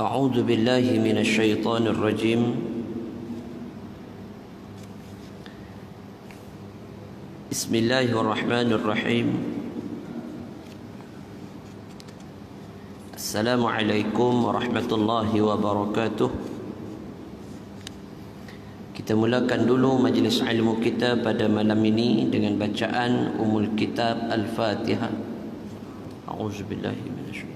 أعوذ بالله من الشيطان الرجيم بسم الله الرحمن الرحيم السلام عليكم ورحمة الله وبركاته. Kita mulakan dulu majlis ilmu kita pada malam ini dengan bacaan Ummul Kitab Al-Fatihah. A'udzubillahi minasyaitanir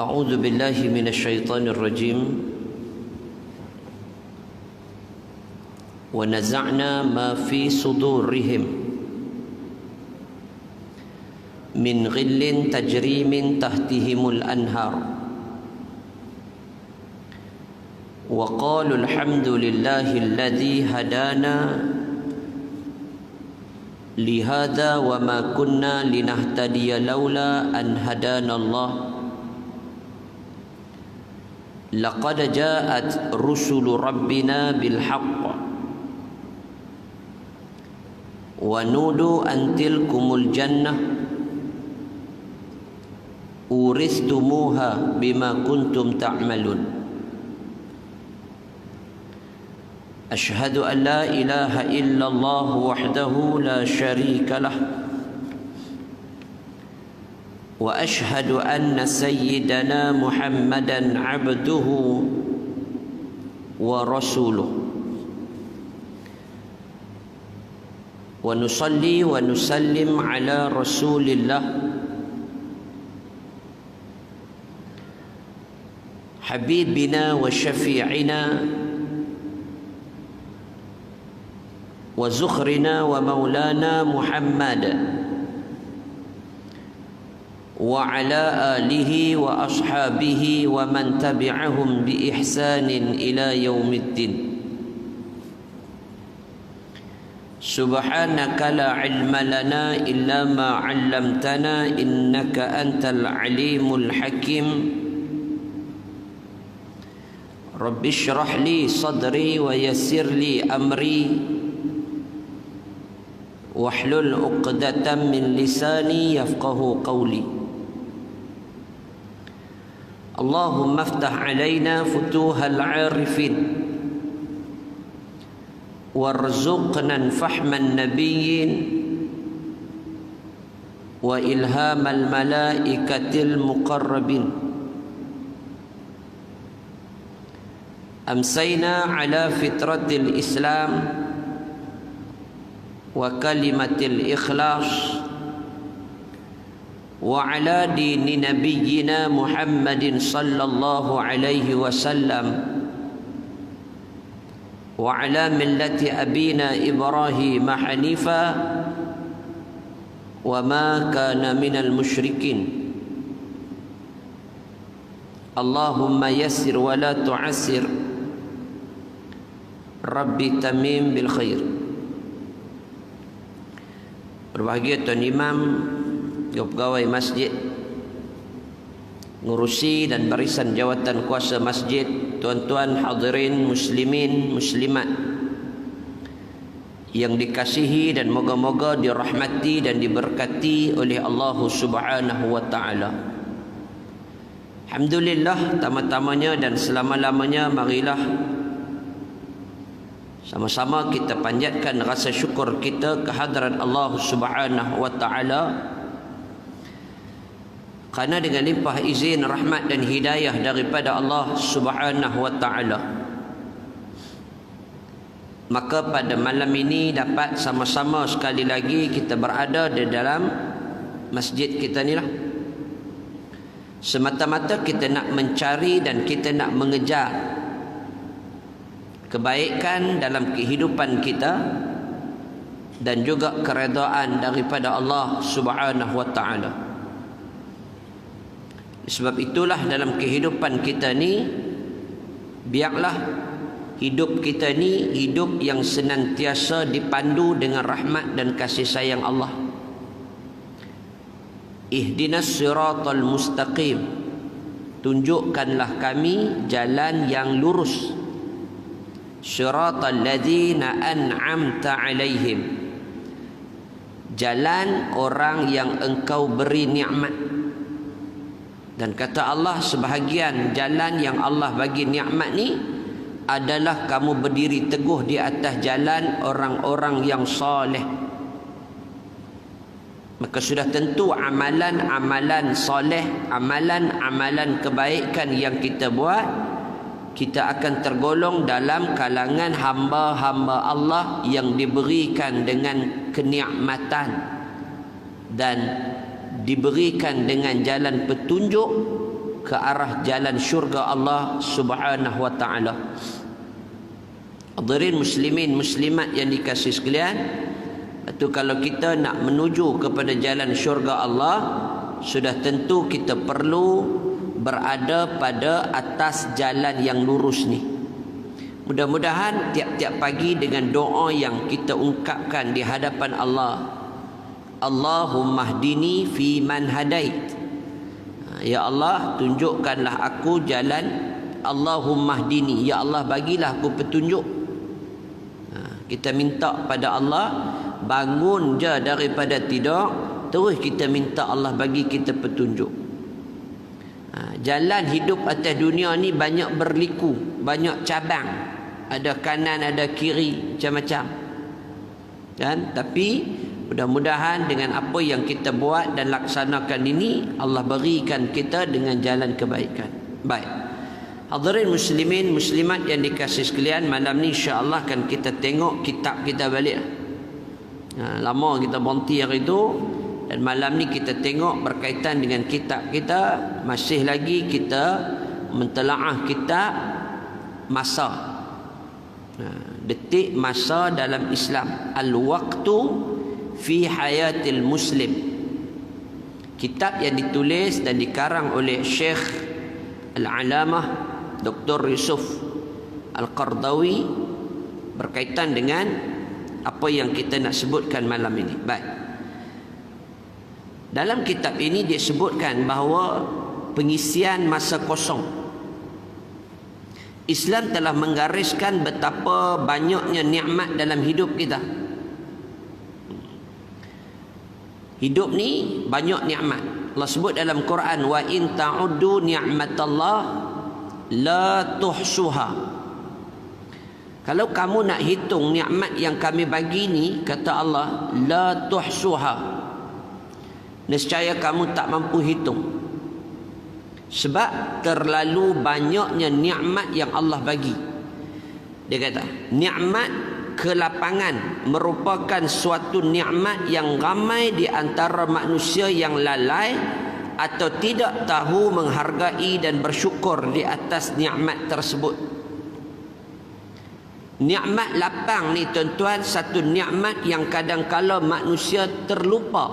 أعوذ بالله من الشيطان الرجيم ونزعنا ما في صدورهم من غل تجري من تحتهم الأنهار وقالوا الحمد لله الذي هدانا لهذا وما كنا لنهتدي لولا أن هدانا الله لقد جاءت رسل ربنا بالحق ونودوا أن تلكم الجنة أورثتموها بما كنتم تعملون أشهد أن لا إله إلا الله وحده لا شريك له وأشهد أن سيدنا محمدا عبده ورسوله ونصلي ونسلم على رسول الله حبيبنا وشفيعنا وزخرنا ومولانا محمد وعلى آله وأصحابه ومن تبعهم بإحسان إلى يوم الدين سبحانك لا علم لنا إلا ما علمتنا إنك أنت العليم الحكيم رب اشرح لي صدري ويسر لي أمري واحلل عقدة من لساني يفقه قولي اللهم افتح علينا فتوح العارفين وارزقنا فهم النبيين وإلهام الملائكة المقربين أمسينا على فطرة الإسلام وكلمة الإخلاص وعلى دين نبينا محمد صلى الله عليه وسلم وعلى ملة أبينا إبراهيم حنيفا وما كان من المشركين اللهم يسر ولا تعسر ربي تميم بالخير. Berbahagia Tuan Imam, pegawai masjid, ngurusi dan barisan jawatan kuasa masjid, tuan-tuan hadirin muslimin muslimat yang dikasihi dan moga-moga dirahmati dan diberkati oleh Allah Subhanahu wa taala. Alhamdulillah, tama-tamanya dan selama-lamanya marilah sama-sama kita panjatkan rasa syukur kita kehadrat Allah Subhanahu wa taala kerana dengan limpah izin, rahmat dan hidayah daripada Allah Subhanahu wa taala, maka pada malam ini dapat sama-sama sekali lagi kita berada di dalam masjid kita ni lah. Semata-mata kita nak mencari dan kita nak mengejar kebaikan dalam kehidupan kita dan juga keredaan daripada Allah Subhanahu wa taala. Sebab itulah dalam kehidupan kita ni, biarlah hidup kita ni hidup yang senantiasa dipandu dengan rahmat dan kasih sayang Allah. Ihdinas siratal mustaqim, tunjukkanlah kami jalan yang lurus. Siratal ladzina an'amta alaihim, jalan orang yang engkau beri nikmat. Dan kata Allah, sebahagian jalan yang Allah bagi nikmat ni adalah kamu berdiri teguh di atas jalan orang-orang yang soleh. Maka sudah tentu amalan-amalan soleh, amalan-amalan kebaikan yang kita buat, kita akan tergolong dalam kalangan hamba-hamba Allah yang diberikan dengan kenikmatan dan diberikan dengan jalan petunjuk ke arah jalan syurga Allah Subhanahu wa taala. Hadirin muslimin muslimat yang dikasihi sekalian, itu kalau kita nak menuju kepada jalan syurga Allah, sudah tentu kita perlu berada pada atas jalan yang lurus ni. Mudah-mudahan tiap-tiap pagi dengan doa yang kita ungkapkan di hadapan Allah, Allahumma hdini fi man hadait, ya Allah tunjukkanlah aku jalan. Allahumma hdini, ya Allah bagilah aku petunjuk. Kita minta pada Allah, bangun je daripada tidur, terus kita minta Allah bagi kita petunjuk. Jalan hidup atas dunia ni banyak berliku, banyak cabang, ada kanan, ada kiri, macam-macam kan. Tapi mudah-mudahan dengan apa yang kita buat dan laksanakan ini, Allah berikan kita dengan jalan kebaikan. Baik, hadirin muslimin muslimat yang dikasihi sekalian, malam ni insya-Allah akan kita tengok kitab kita balik. Lama kita berhenti hari itu, dan malam ni kita tengok berkaitan dengan kitab kita. Masih lagi kita mentelaah kitab masa, detik masa dalam Islam, Al-Waqtu fi Hayatil Muslim. Kitab yang ditulis dan dikarang oleh Syekh Al-Alamah Dr. Yusuf Al-Qardawi, berkaitan dengan apa yang kita nak sebutkan malam ini. Baik, dalam kitab ini disebutkan bahawa pengisian masa kosong, Islam telah menggariskan betapa banyaknya nikmat dalam hidup kita. Hidup ni banyak nikmat. Allah sebut dalam Quran, wa in ta'uddu ni'matallah la tuhsuha. Kalau kamu nak hitung nikmat yang kami bagi ni, kata Allah, la tuhsuha, nescaya kamu tak mampu hitung. Sebab terlalu banyaknya nikmat yang Allah bagi. Dia kata, nikmat kelapangan merupakan suatu nikmat yang ramai di antara manusia yang lalai atau tidak tahu menghargai dan bersyukur di atas nikmat tersebut. Nikmat lapang ni tuan-tuan, satu nikmat yang kadang-kala manusia terlupa,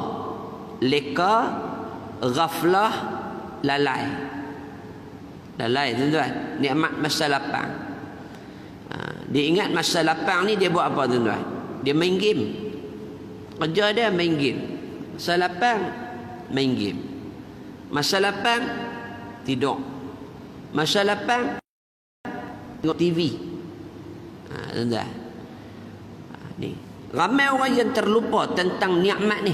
leka, ghaflah, lalai. Lalai tuan-tuan, nikmat masa lapang. Dia ingat masa lapang ni dia buat apa tuan-tuan? Dia main game. Kerja dia main game. Masa lapang main game. Masa lapang tidur. Masa lapang tengok TV. Tuan-tuan, ni ramai orang yang terlupa tentang nikmat ni.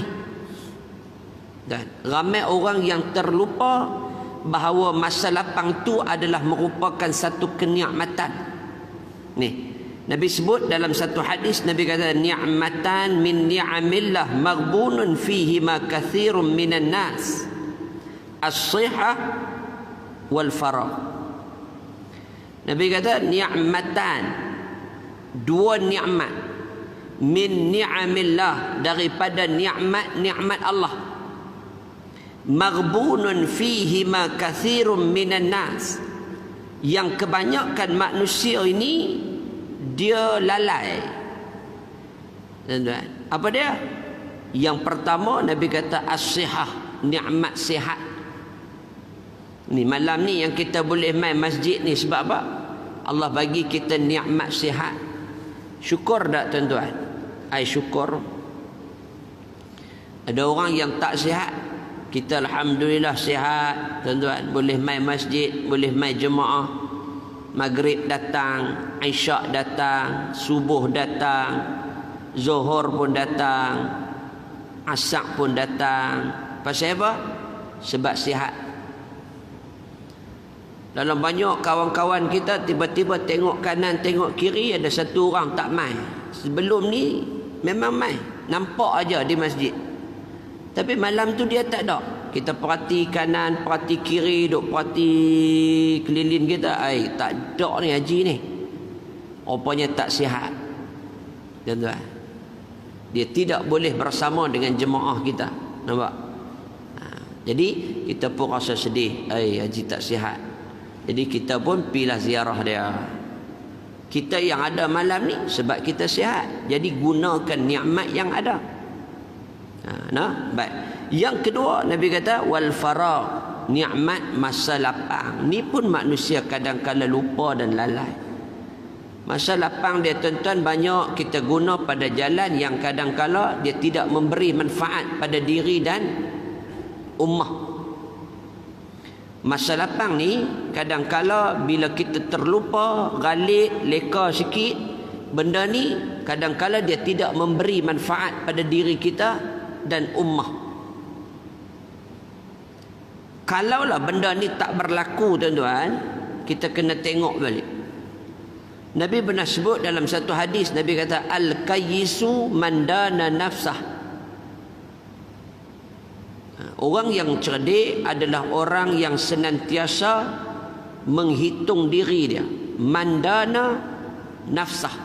Dan ramai orang yang terlupa bahawa masa lapang tu adalah merupakan satu kenikmatan. Ni Nabi sebut dalam satu hadis, Nabi kata, ni'matan min ni'amillah maghbunun fihi ma kathirun minan nas, as-sihah wal faragh. Nabi kata ni'matan, dua nikmat, min ni'amillah, daripada nikmat-nikmat Allah, maghbunun fihi ma kathirun minan nas, yang kebanyakan manusia ini dia lalai. Apa dia? Yang pertama Nabi kata as-sihah, nikmat sihat. Ni malam ni yang kita boleh main masjid ni sebab apa? Allah bagi kita nikmat sihat. Syukur tak tuan-tuan? Syukur. Ada orang yang tak sihat, kita alhamdulillah sihat tuan-tuan, boleh main masjid, boleh main jemaah. Maghrib datang, Isyak datang, subuh datang, Zuhur pun datang, Asar pun datang. Pasal apa? Sebab sihat. Dalam banyak kawan-kawan kita tiba-tiba tengok kanan, tengok kiri, ada satu orang tak main. Sebelum ni memang main, nampak aja di masjid. Tapi malam tu dia tak ada. Kita perhati kanan, perhati kiri, duk perhati keliling kita. Tak ada ni haji ni. Rupanya tak sihat. Tuan-tuan, dia tidak boleh bersama dengan jemaah kita. Nampak? Jadi kita pun rasa sedih. Haji tak sihat. Jadi kita pun pilah ziarah dia. Kita yang ada malam ni sebab kita sihat. Jadi gunakan nikmat yang ada. Baik. Yang kedua, Nabi kata wal faragh, nikmat masa lapang. Ni pun manusia kadang-kala lupa dan lalai. Masa lapang dia tuan-tuan banyak kita guna pada jalan yang kadang-kala dia tidak memberi manfaat pada diri dan ummah. Masa lapang ni kadang-kala bila kita terlupa, galik, leka sikit, benda ni kadang-kala dia tidak memberi manfaat pada diri kita dan ummah. Kalaulah benda ni tak berlaku tuan-tuan, kita kena tengok balik. Nabi pernah sebut dalam satu hadis, Nabi kata al-kayyisu man dana nafsah. Orang yang cerdik adalah orang yang senantiasa menghitung diri dia. Man dana nafsah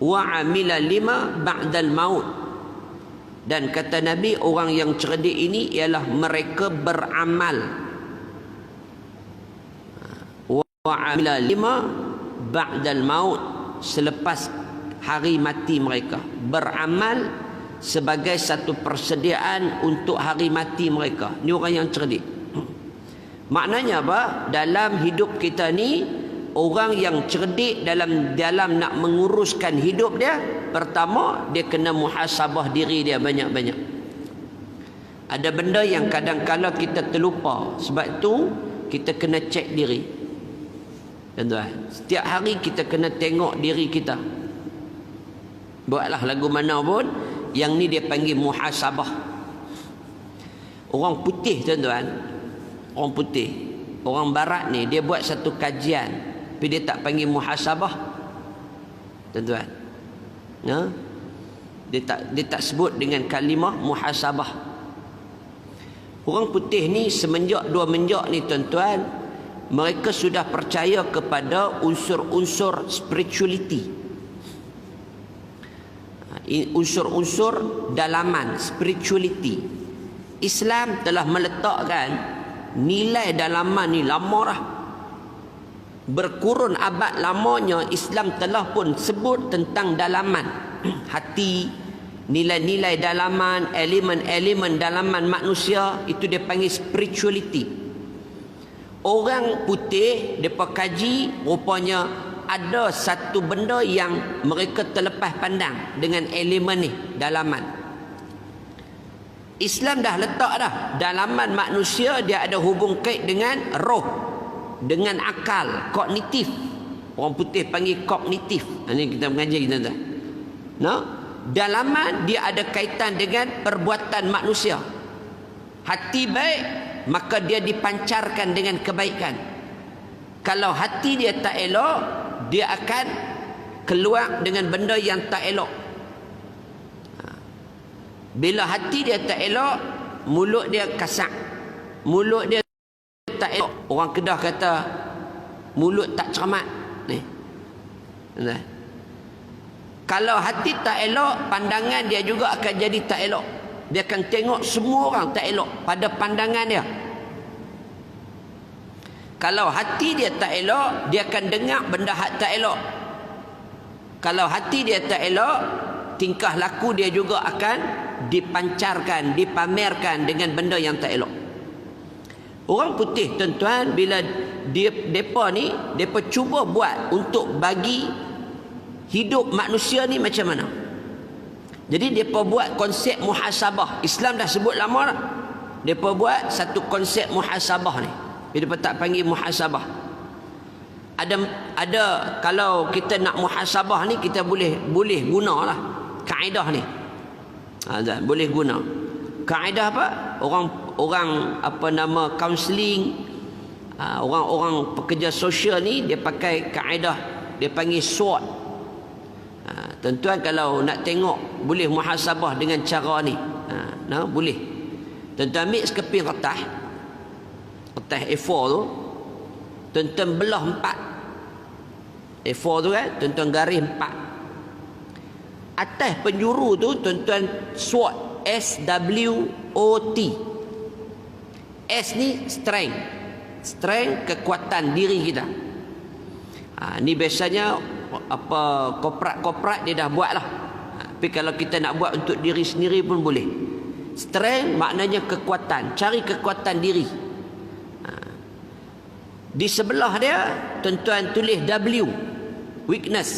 wa amila lima ba'dal maut. Dan kata Nabi, orang yang cerdik ini ialah mereka beramal. Wa amila lima ba'dal maut, selepas hari mati mereka. Beramal sebagai satu persediaan untuk hari mati mereka. Ini orang yang cerdik. Maknanya apa? Dalam hidup kita ni, orang yang cerdik dalam nak menguruskan hidup dia, pertama dia kena muhasabah diri dia banyak-banyak. Ada benda yang kadang-kala kita terlupa. Sebab tu kita kena cek diri. Tuan-tuan, setiap hari kita kena tengok diri kita. Buatlah lagu mana pun, yang ni dia panggil muhasabah. Orang putih tuan-tuan, orang putih, orang barat ni dia buat satu kajian, tapi dia tak panggil muhasabah. Tuan-tuan, dia tak sebut dengan kalimah muhasabah. Orang putih ni semenjak dua menjak ni tuan-tuan, mereka sudah percaya kepada unsur-unsur spirituality, unsur-unsur dalaman spirituality. Islam telah meletakkan nilai dalaman ni lama dah. Berkurun abad lamanya Islam telah pun sebut tentang dalaman hati, nilai-nilai dalaman, elemen-elemen dalaman manusia, itu dia panggil spirituality. Orang putih depa kaji, rupanya ada satu benda yang mereka terlepas pandang dengan elemen ni, dalaman. Islam dah letak dah, dalaman manusia dia ada hubung kait dengan roh, dengan akal, kognitif. Orang putih panggil kognitif. Ini kita mengaji kita dah. Dalaman dia ada kaitan dengan perbuatan manusia. Hati baik, maka dia dipancarkan dengan kebaikan. Kalau hati dia tak elok, dia akan keluar dengan benda yang tak elok. Bila hati dia tak elok, mulut dia kasar, mulut dia tak elok. Orang Kedah kata mulut tak cermat ni. Kalau hati tak elok, pandangan dia juga akan jadi tak elok. Dia akan tengok semua orang tak elok pada pandangan dia. Kalau hati dia tak elok, dia akan dengar benda tak elok. Kalau hati dia tak elok, tingkah laku dia juga akan dipancarkan, dipamerkan dengan benda yang tak elok. Orang putih tuan-tuan, bila depa ni depa cuba buat untuk bagi hidup manusia ni macam mana. Jadi depa buat konsep muhasabah. Islam dah sebut lama dah. Depa buat satu konsep muhasabah ni. Depa tak panggil muhasabah. Ada kalau kita nak muhasabah ni, kita boleh gunalah kaedah ni. Boleh guna. Kaedah apa? Orang apa nama kaunseling, orang pekerja sosial ni dia pakai kaedah, dia panggil SWOT. Tuan-tuan kalau nak tengok boleh muhasabah dengan cara ni. Boleh. Tuan-tuan ambil sekeping kertas A4 tu, tuan-tuan belah 4. A4 tu kan, tuan-tuan garis 4. Atas penjuru tu tuan-tuan SWOT, SWOT. S ni strength, kekuatan diri kita. Ni biasanya apa korporat dia dah buat lah. Tapi kalau kita nak buat untuk diri sendiri pun boleh. Strength maknanya kekuatan, cari kekuatan diri. Di sebelah dia tuan-tuan tulis W, weakness,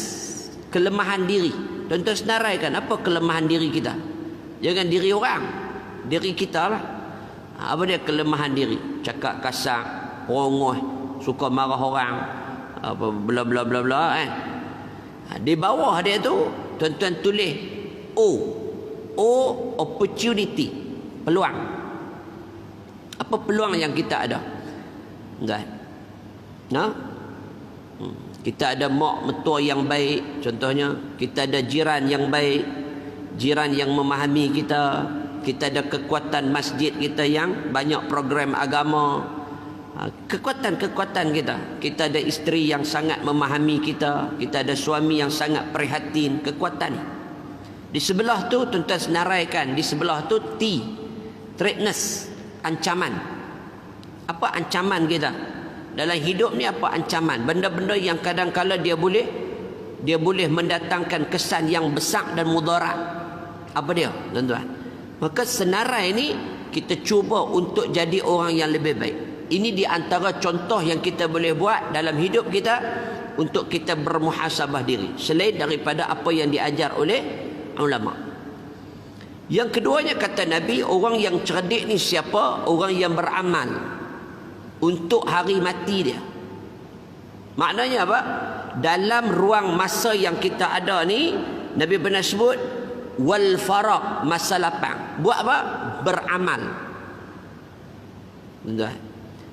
kelemahan diri. Tuan-tuan senaraikan apa kelemahan diri kita. Jangan diri orang, diri kita lah. Apa dia kelemahan diri? Cakap kasar, rongoh, suka marah orang, apa bla bla bla bla kan. Di bawah dia tu tuan-tuan tulis O, opportunity, peluang. Apa peluang yang kita ada? Enggak. Kita ada mak mentua yang baik, contohnya kita ada jiran yang baik, jiran yang memahami kita, kita ada kekuatan masjid kita yang banyak program agama, kekuatan kita ada isteri yang sangat memahami kita ada suami yang sangat prihatin, kekuatan. Di sebelah tu tuan-tuan senaraikan, di sebelah tu T, threatness, ancaman. Apa ancaman kita dalam hidup ni? Apa ancaman? Benda-benda yang kadang-kala dia boleh mendatangkan kesan yang besar dan mudarat. Apa dia, tuan-tuan? Maka senarai ni kita cuba untuk jadi orang yang lebih baik. Ini di antara contoh yang kita boleh buat dalam hidup kita untuk kita bermuhasabah diri, selain daripada apa yang diajar oleh ulama. Yang keduanya kata Nabi, orang yang cerdik ni siapa? Orang yang beramal untuk hari mati dia. Maknanya apa? Dalam ruang masa yang kita ada ni, Nabi pernah sebut wal faraq, masa lapang. Buat apa? Beramal.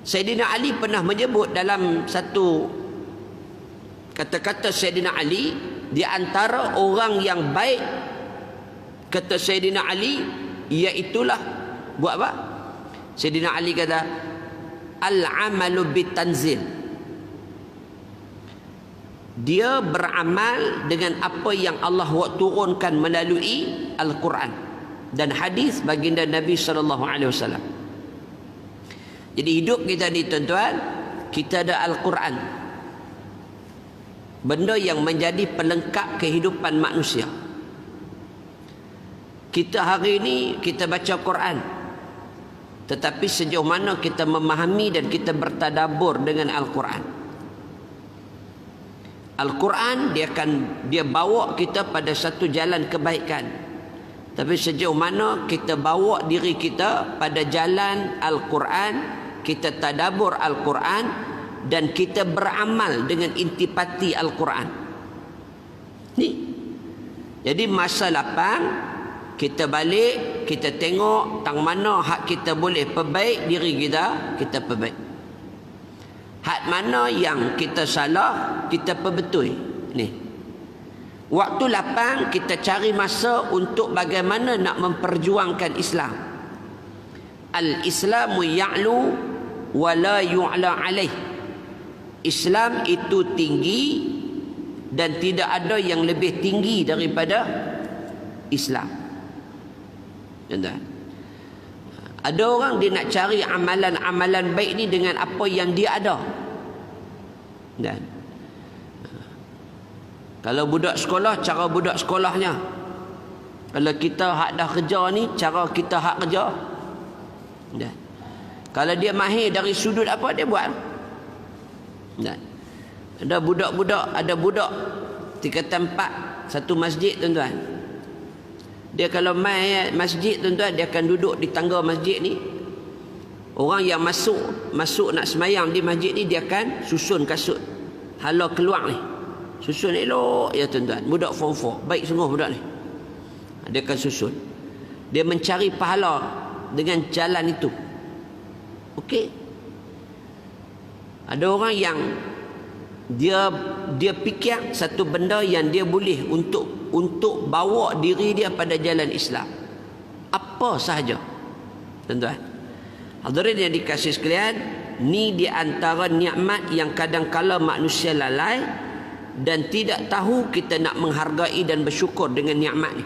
Sayyidina Ali pernah menyebut dalam satu kata-kata Sayyidina Ali, di antara orang yang baik, kata Sayyidina Ali, iaitulah buat apa? Sayyidina Ali kata al-amalu bitanzil. Dia beramal dengan apa yang Allah turunkan melalui Al-Quran dan hadis baginda Nabi SAW. Jadi hidup kita ni tuan-tuan, kita ada Al-Quran, benda yang menjadi pelengkap kehidupan manusia. Kita hari ini kita baca Quran, tetapi sejauh mana kita memahami dan kita bertadabbur dengan Al-Quran. Al-Quran dia bawa kita pada satu jalan kebaikan. Tapi sejauh mana kita bawa diri kita pada jalan Al-Quran, kita tadabbur Al-Quran dan kita beramal dengan intipati Al-Quran. Ni. Jadi masa lapang kita balik, kita tengok tang mana hak kita boleh perbaik diri kita, kita perbaik. Hak mana yang kita salah, kita perbetul. Ni. Waktu lapang kita cari masa untuk bagaimana nak memperjuangkan Islam. Al-Islamu ya'lu wa la yu'la alaih. Islam itu tinggi dan tidak ada yang lebih tinggi daripada Islam. Contoh. Ada orang dia nak cari amalan-amalan baik ni dengan apa yang dia ada. Dan kalau budak sekolah, cara budak sekolahnya. Kalau kita hak dah kerja ni, cara kita hak kerja. Dan Kalau dia mahir dari sudut apa, dia buat. Nah, ada budak tiga tempat satu masjid, tuan-tuan. Dia kalau mai masjid, tuan-tuan, dia akan duduk di tangga masjid ni. Orang yang masuk nak semayang di masjid ni, dia akan susun kasut hala keluar ni, susun elok ya, tuan-tuan. Budak form 4 baik sungguh budak ni. Dia akan susun, dia mencari pahala dengan jalan itu. Okey. Ada orang yang dia fikir satu benda yang dia boleh untuk bawa diri dia pada jalan Islam, apa sahaja, tuan-tuan. Hadirin yang dikasihi sekalian, ni di antara nikmat yang kadang-kala manusia lalai dan tidak tahu kita nak menghargai dan bersyukur dengan nikmat ni.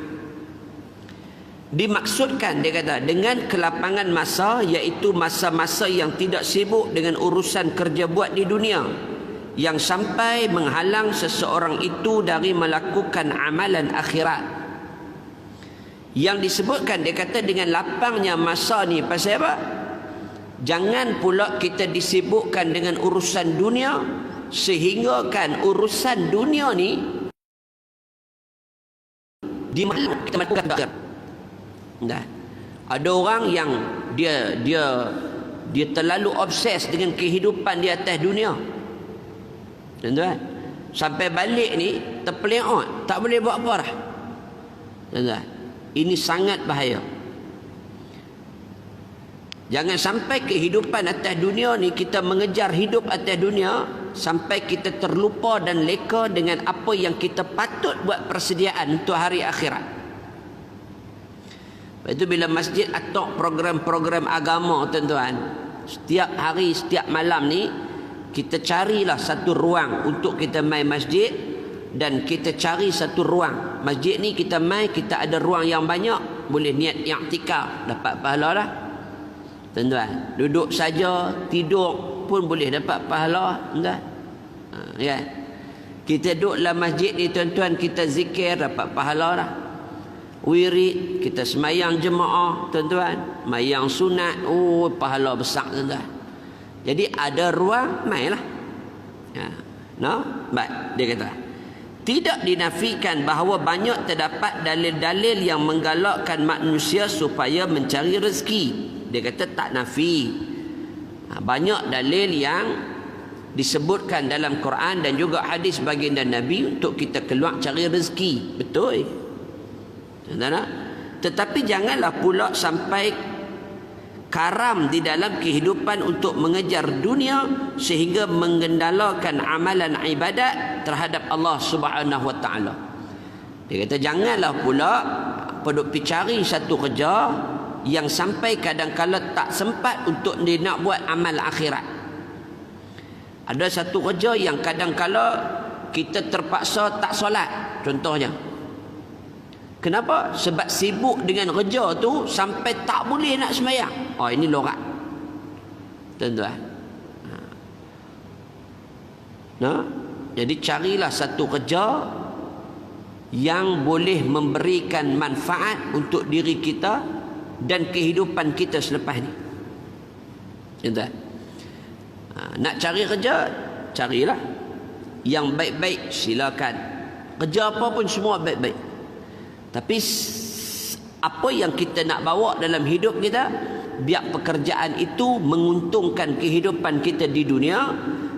Dimaksudkan, dia kata, dengan kelapangan masa, iaitu masa-masa yang tidak sibuk dengan urusan kerja buat di dunia, yang sampai menghalang seseorang itu dari melakukan amalan akhirat. Yang disebutkan, dia kata, dengan lapangnya masa ni pasal apa? Jangan pula kita disibukkan dengan urusan dunia, sehingga kan urusan dunia ni dimaklum kita melakukan akhirat. Nah, ada orang yang dia terlalu obses dengan kehidupan di atas dunia, tuan-tuan, sampai balik ni terpeleot, tak boleh buat apa dah, tuan-tuan. Ini sangat bahaya. Jangan sampai kehidupan atas dunia ni, kita mengejar hidup atas dunia sampai kita terlupa dan leka dengan apa yang kita patut buat persediaan untuk hari akhirat. Lepas itu bila masjid atau program-program agama, tuan-tuan, setiap hari, setiap malam ni, kita carilah satu ruang untuk kita main masjid. Dan kita cari satu ruang masjid ni, kita main, kita ada ruang yang banyak, boleh niat i'tikaf, dapat pahala dah, tuan-tuan. Duduk saja, tidur pun boleh dapat pahala, tuan-tuan. Ya, kita duduk dalam masjid ni, tuan-tuan, kita zikir, dapat pahala dah. Wirid, kita semayang jemaah, tuan-tuan, semayang sunat, pahala besar, tuan-tuan. Jadi ada ruang, mainlah. Ya. Baik, dia kata, tidak dinafikan bahawa banyak terdapat dalil-dalil yang menggalakkan manusia supaya mencari rezeki. Dia kata tak nafi. Banyak dalil yang disebutkan dalam Quran dan juga hadis baginda Nabi untuk kita keluar cari rezeki. Betul. Tetapi janganlah pula sampai karam di dalam kehidupan untuk mengejar dunia sehingga mengendalakan amalan ibadat terhadap Allah Subhanahu wa taala. Dia kata janganlah pula pergi cari satu kerja yang sampai kadang-kala tak sempat untuk dia nak buat amal akhirat. Ada satu kerja yang kadang-kala kita terpaksa tak solat, contohnya. Kenapa? Sebab sibuk dengan kerja tu sampai tak boleh nak sembahyang. Ini lorak, tuan-tuan. Jadi carilah satu kerja yang boleh memberikan manfaat untuk diri kita dan kehidupan kita selepas ni, tuan-tuan. Nak cari kerja, carilah yang baik-baik, silakan. Kerja apa pun semua baik-baik. Tapi apa yang kita nak bawa dalam hidup kita, biar pekerjaan itu menguntungkan kehidupan kita di dunia,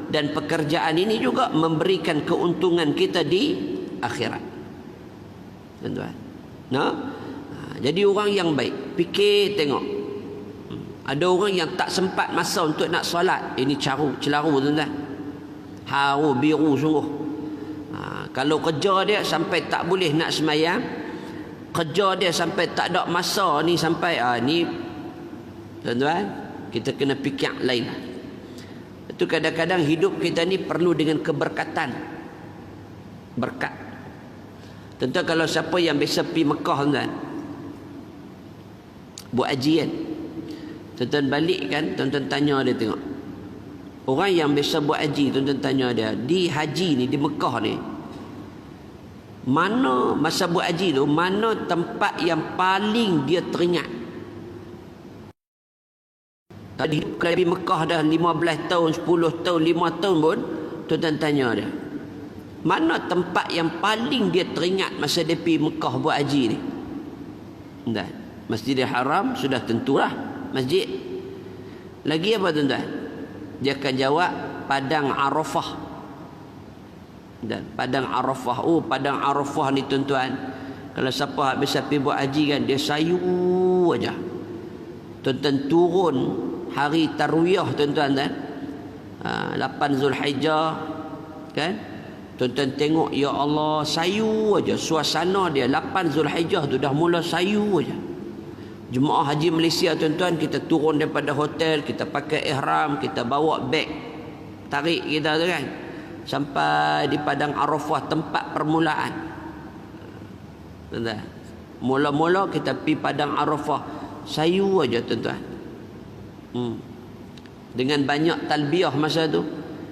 dan pekerjaan ini juga memberikan keuntungan kita di akhirat, tuan-tuan. Jadi orang yang baik, fikir tengok. Ada orang yang tak sempat masa untuk nak solat. Ini celaru, tuan-tuan. Haru biru sungguh. Kalau kerja dia sampai tak boleh nak semayang, kerja dia sampai tak ada masa ni, sampai ni, tuan-tuan, kita kena fikir lain. Itu kadang-kadang hidup kita ni perlu dengan keberkatan, berkat. Tentu kalau siapa yang biasa pergi Mekah, tuan-tuan, buat haji kan, tuan-tuan balik kan, tuan-tuan tanya dia, tengok orang yang biasa buat haji, tuan-tuan tanya dia, di haji ni, di Mekah ni, mana masa buat haji tu, mana tempat yang paling dia teringat? Tadi di Mekah dah 15 tahun, 10 tahun, 5 tahun pun tuan-tuan tanya dia, mana tempat yang paling dia teringat masa dia pergi Mekah buat haji ni? Dan Masjidil Haram sudah tentulah masjid. Lagi apa tuan-tuan? Dia akan jawab Padang Arafah. Dan Padang Arafah. Oh, Padang Arafah ni tuan-tuan, kalau siapa habis pergi buat haji kan, dia sayu aja. Tuan-tuan turun hari tarwiyah tuan-tuan kan, 8 Zulhijjah kan, tuan-tuan tengok, ya Allah, sayu aja suasana dia. 8 Zulhijjah tu dah mula sayu aja. Jemaah haji Malaysia tuan-tuan, kita turun daripada hotel, kita pakai ihram, kita bawa beg tarik kita tu kan, sampai di Padang Arafah, tempat permulaan. Tuan-tuan, mula-mula kita pergi Padang Arafah, sayu aja tuan-tuan. Dengan banyak talbiyah masa tu,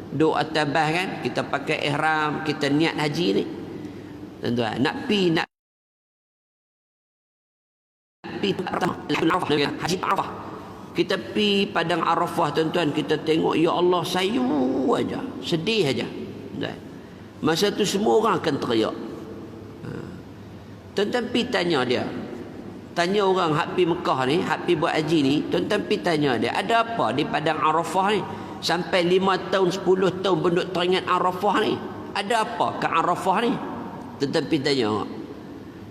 doa tabah kan, kita pakai ihram, kita niat haji ni tuan-tuan, nak pi haji Arafah, kita pi Padang Arafah tuan-tuan, kita tengok, ya Allah, sayu aja, sedih aja tuan. Masa tu semua orang akan teriak. Tuan-tuan pi tanya dia, tanya orang hak pi Mekah ni, hak pi buat haji ni, tuan-tuan pi tanya dia, ada apa di Padang Arafah ni sampai 5 tahun 10 tahun benduk teringat Arafah ni? Ada apa ke Arafah ni? Tuan-tuan pi tanya.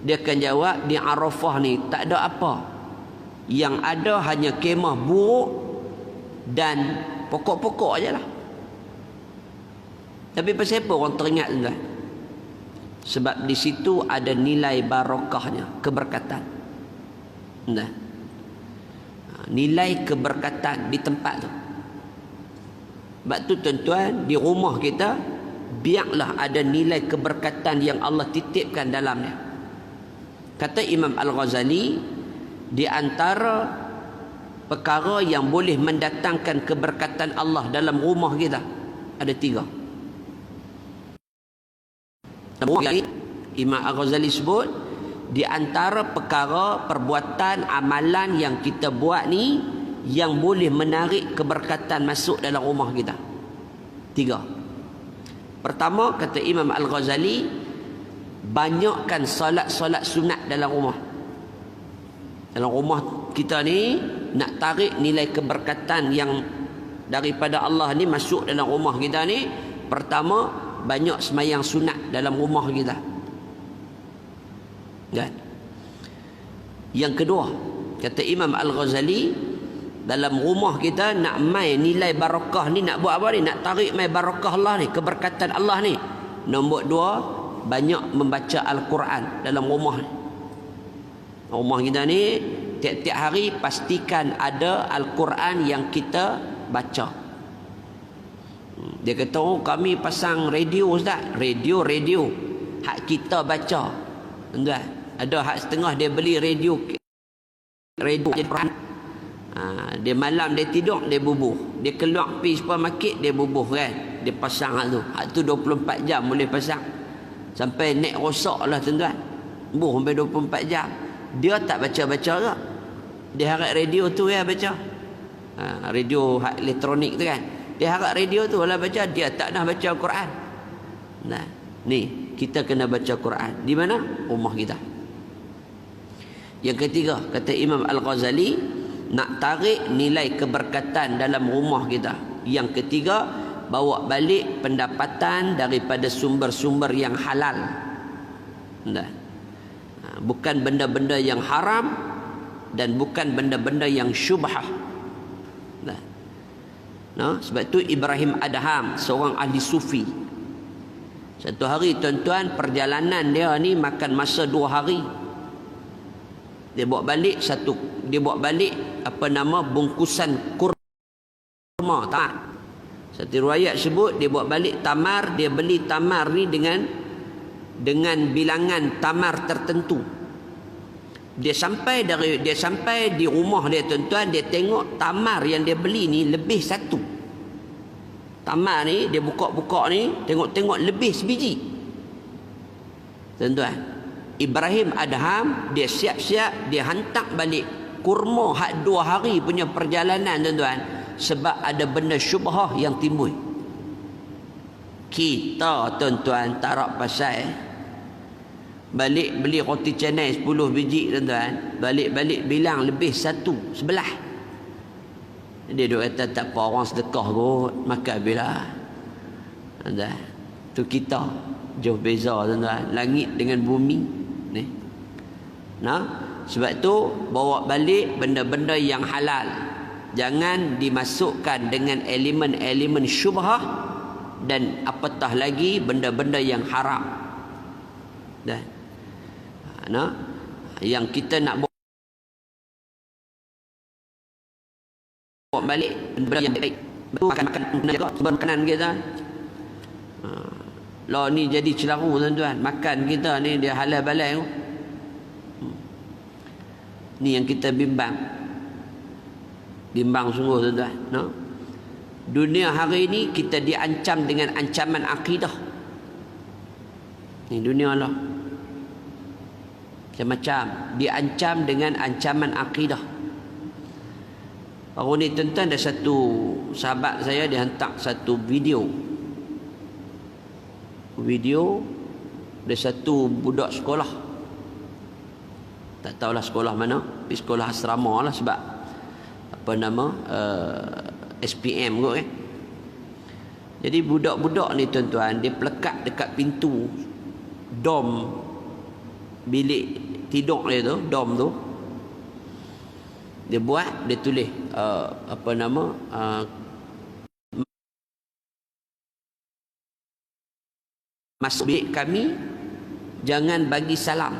Dia akan jawab, di Arafah ni tak ada apa. Yang ada hanya kemah buruk dan pokok-pokok aje lah. Tapi pasal apa orang teringat tuan? Sebab di situ ada nilai barakahnya, keberkatan. Nah, nilai keberkatan di tempat tu. Sebab tu tuan-tuan, di rumah kita biarlah ada nilai keberkatan yang Allah titipkan dalamnya. Kata Imam Al-Ghazali, di antara perkara yang boleh mendatangkan keberkatan Allah dalam rumah kita ada 3. Imam Al-Ghazali sebut, di antara perkara perbuatan amalan yang kita buat ni yang boleh menarik keberkatan masuk dalam rumah kita, 3. Pertama, kata Imam Al-Ghazali, banyakkan solat-solat sunat dalam rumah. Dalam rumah kita ni nak tarik nilai keberkatan yang daripada Allah ni masuk dalam rumah kita ni, pertama, banyak semayang sunat dalam rumah kita kan? Yang kedua, kata Imam Al-Ghazali, dalam rumah kita nak mai nilai barakah ni, nak buat apa ni, nak tarik mai barakah Allah ni, keberkatan Allah ni, nombor 2, banyak membaca Al-Quran dalam rumah ni. Rumah kita ni tiap-tiap hari pastikan ada Al-Quran yang kita baca. Dia kata, oh, kami pasang radio Ustaz. Radio hak kita baca tuan-tuan. Ada hak setengah dia beli radio dia malam dia tidur, dia bubuh, dia keluar pergi supermarket, dia bubuh kan, dia pasang hak tu 24 jam boleh pasang. Sampai net rosak lah tuan-tuan, buh sampai 24 jam. Dia tak baca-baca ke? Dia harap radio tu ya baca. Radio hak elektronik tu kan, dia harap radio tu lah baca. Dia tak nak baca Al-Quran. Nah, ni kita kena baca Quran. Di mana? Rumah kita. Yang ketiga, kata Imam Al-Ghazali, nak tarik nilai keberkatan dalam rumah kita, yang ketiga, bawa balik pendapatan daripada sumber-sumber yang halal. Nah, bukan benda-benda yang haram dan bukan benda-benda yang syubhah. Nah, sebab tu Ibrahim Adham, seorang ahli sufi, satu hari tuan-tuan, perjalanan dia ni makan masa 2 hari. Dia bawa balik bungkusan kurma, tak? Satu riwayat sebut dia bawa balik tamar, dia beli tamar ni dengan bilangan tamar tertentu. Dia sampai di rumah dia tuan-tuan, dia tengok tamar yang dia beli ni lebih 1. Tamar ni dia buka-buka ni, tengok-tengok lebih sebiji. Tuan-tuan, Ibrahim Adham dia siap-siap, dia hantar balik kurma hak 2 hari punya perjalanan tuan-tuan, sebab ada benda syubhah yang timbul. Kita tuan-tuan tarak pasal balik beli roti canai 10 biji tuan-tuan, balik-balik bilang lebih 1 sebelah. Dia duk kata tak apa, orang sedekah kot, makan bila. Tuan-tuan, tu kita jauh beza tuan-tuan, langit dengan bumi ni. Nah, sebab tu bawa balik benda-benda yang halal, jangan dimasukkan dengan elemen-elemen syubhah, dan apatah lagi benda-benda yang haram. Dah. Nah, yang kita nak bawa balik benda yang baik, makan jaga sumber makanan kita. Lah ni jadi celaru tuan-tuan, makan kita ni dia halal balai. Ni yang kita bimbang sungguh tuan-tuan, no? Dunia hari ini kita diancam dengan ancaman akidah. Ni dunia lah macam-macam, diancam dengan ancaman akidah. Baru ni tuan-tuan, ada satu sahabat saya, dia hantar satu video ada satu budak sekolah, tak tahulah sekolah mana, tapi sekolah asrama lah, sebab apa nama SPM kot kan. Jadi budak-budak ni tuan-tuan, dia pelekat dekat pintu dom bilik tidur dia tu, dom tu. Dia buat, dia tulis apa nama masuk bilik kami jangan bagi salam.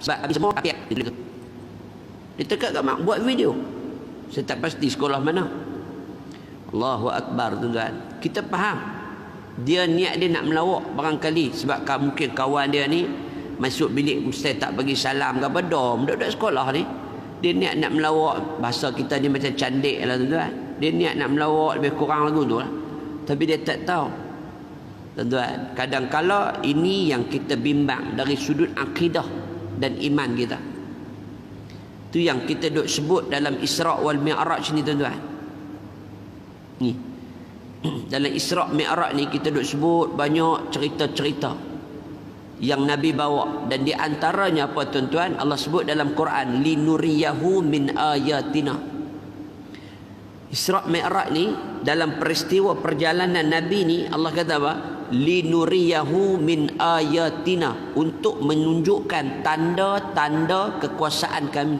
Sebab habis semua api dia tekat kat mak buat video. Saya tak pasti sekolah mana. Allahu Akbar tuan-tuan. Kita faham dia niat dia nak melawak barangkali, sebab mungkin kawan dia ni masuk bilik ustaz tak bagi salam ke apa, budak-budak sekolah ni dia niat nak melawak. Bahasa kita ni macam candik lah tuan-tuan, dia niat nak melawak lebih kurang lagu tu lah. Tapi dia tak tahu tuan-tuan, kadang-kala ini yang kita bimbang dari sudut akidah dan iman kita. Tu yang kita duk sebut dalam Isra' wal Mi'raj ni tuan-tuan. Ni dalam Isra' Mi'raj ni kita duk sebut banyak cerita-cerita yang Nabi bawa, dan di antaranya apa tuan-tuan, Allah sebut dalam Quran linuriyahu min ayatina. Isra' Mi'raj ni dalam peristiwa perjalanan Nabi ni, Allah kata apa? Linuriyahu min ayatina, untuk menunjukkan tanda-tanda kekuasaan kami.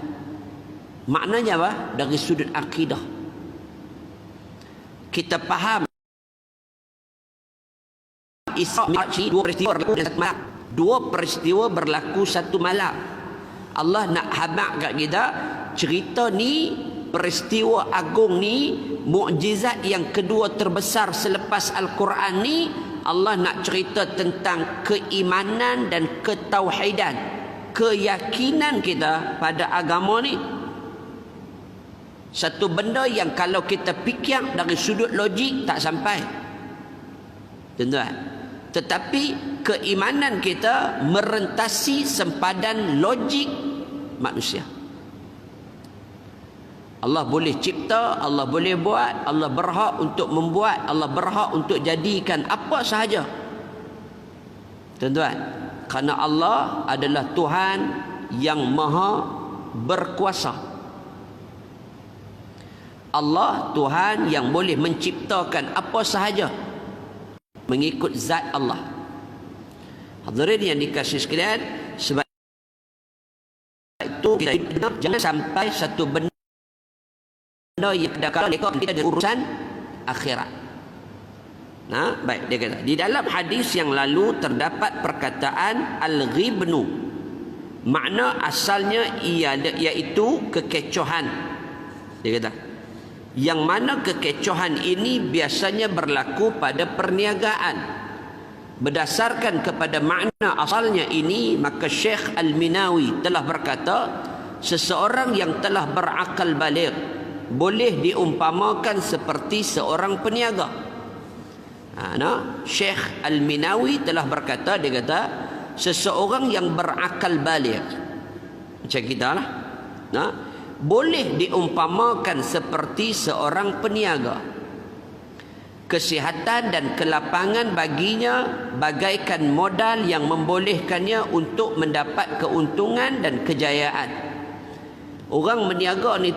Maknanya apa? Dari sudut akidah kita faham Isra' Mi'raj ni dua peristiwa berlaku satu malam. Allah nak habaq kat kita, cerita ni, peristiwa agung ni, mukjizat yang kedua terbesar selepas Al-Quran ni, Allah nak cerita tentang keimanan dan ketauhidan, keyakinan kita pada agama ni. Satu benda yang kalau kita fikir dari sudut logik tak sampai tuan-tuan, tetapi keimanan kita merentasi sempadan logik manusia. Allah boleh cipta, Allah boleh buat, Allah berhak untuk membuat, Allah berhak untuk jadikan apa sahaja tuan-tuan, kerana Allah adalah Tuhan yang maha berkuasa. Allah Tuhan yang boleh menciptakan apa sahaja mengikut zat Allah. Hadirin yang dikasihi sekalian, sebab itu kita jangan sampai satu benda yang kadang-kadang kita ada urusan akhirat. Nah, baik, dia kata di dalam hadis yang lalu terdapat perkataan al-ghibnu, makna asalnya iaitu kekecohan. Dia kata yang mana kekecohan ini biasanya berlaku pada perniagaan. Berdasarkan kepada makna asalnya ini, maka Syekh Al-Minawi telah berkata, seseorang yang telah berakal baligh boleh diumpamakan seperti seorang peniaga. Syekh Al-Minawi telah berkata, dia kata seseorang yang berakal baligh, Macam kita lah. Boleh diumpamakan seperti seorang peniaga. Kesihatan dan kelapangan baginya bagaikan modal yang membolehkannya untuk mendapat keuntungan dan kejayaan. Orang meniaga ni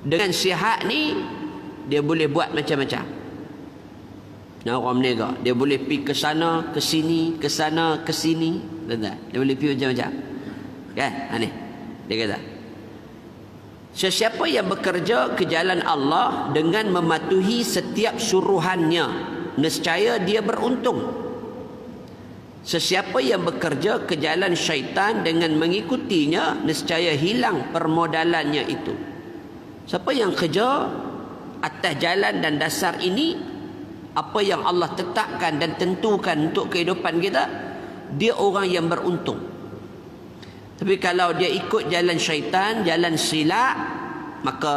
dengan sihat ni dia boleh buat macam-macam. Orang meniaga dia boleh pergi ke sana, ke sini, ke sana, ke sini. Dia boleh pergi macam-macam. Kan? Ni dia kata, sesiapa yang bekerja ke jalan Allah dengan mematuhi setiap suruhannya, nescaya dia beruntung. Sesiapa yang bekerja ke jalan syaitan dengan mengikutinya, nescaya hilang permodalannya itu. Siapa yang kerja atas jalan dan dasar ini, apa yang Allah tetapkan dan tentukan untuk kehidupan kita, dia orang yang beruntung. Tapi kalau dia ikut jalan syaitan, jalan silap, maka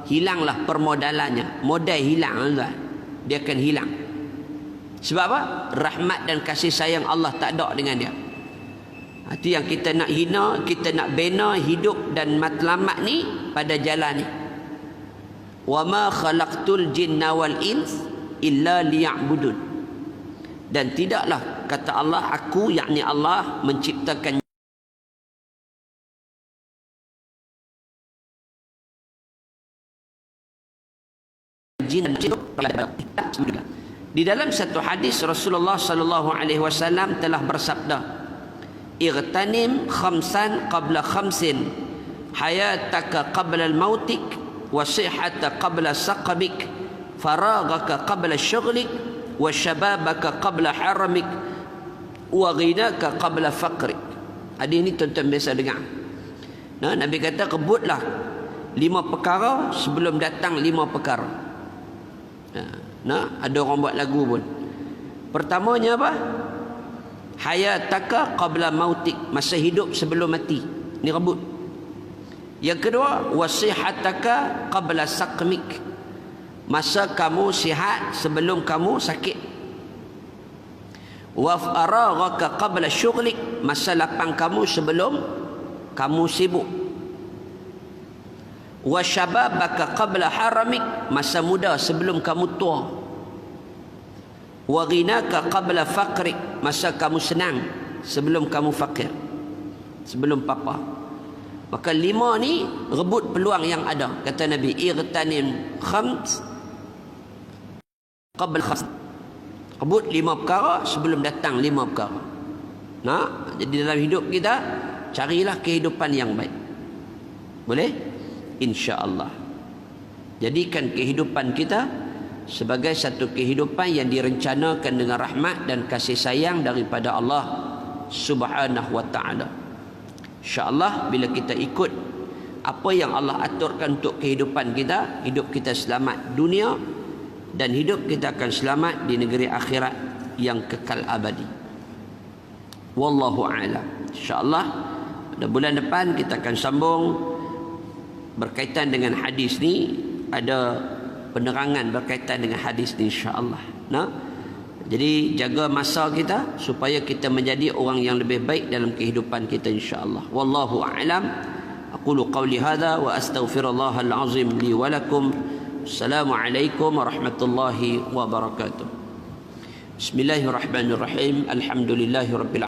hilanglah permodalannya. Modal hilang, dia akan hilang. Sebab apa? Rahmat dan kasih sayang Allah tak ada dengan dia. Itu yang kita nak hina, kita nak bina hidup dan matlamat ni pada jalan ni. Wa ma khalaqtul jinna wal ins illa liya'budun. Dan tidaklah, kata Allah, aku, yakni Allah, menciptakan jin dan manusia. Di dalam satu hadis Rasulullah sallallahu alaihi wasallam telah bersabda, "Igtanim khamsan qabla khamsin, hayataka qabla al-mautik, wa sihhataka qabla saqabik, faragaka qabla syughlik, wa syababaka qabla haramik, wa ghinaka qabla faqrik." Hadis ini tuan-tuan biasa dengar. Nabi kata, kebutlah 5 perkara sebelum datang 5 perkara. Ada orang buat lagu pun. Pertamanya apa? Hayataka qabla mautik, masa hidup sebelum mati. Ni rebut. Yang kedua, wasihataka qabla saqmik, masa kamu sihat sebelum kamu sakit. Wa faraghaka qabla syughlik, masa lapang kamu sebelum kamu sibuk. Wa syababaka qabla haramik, masa muda sebelum kamu tua. Wa ghinaka qabla faqrik, masa kamu senang sebelum kamu fakir, sebelum papa. Maka 5 ni rebut peluang yang ada. Kata Nabi, irtanim khams qabla khams, rebut 5 perkara sebelum datang 5 perkara. Jadi dalam hidup kita carilah kehidupan yang baik. Boleh? InsyaAllah. Jadikan kehidupan kita sebagai satu kehidupan yang direncanakan dengan rahmat dan kasih sayang daripada Allah Subhanahu wa ta'ala. InsyaAllah bila kita ikut apa yang Allah aturkan untuk kehidupan kita, hidup kita selamat dunia dan hidup kita akan selamat di negeri akhirat yang kekal abadi. Wallahu a'lam. InsyaAllah pada bulan depan kita akan sambung berkaitan dengan hadis ni, ada penerangan berkaitan dengan hadis ni insya-Allah. Jadi jaga masa kita supaya kita menjadi orang yang lebih baik dalam kehidupan kita insya-Allah. Wallahu a'lam. Aqulu qawli hadha wa astaghfirullahal azim li wa lakum. Assalamualaikum warahmatullahi wabarakatuh. Bismillahirrahmanirrahim. Alhamdulillahirabbil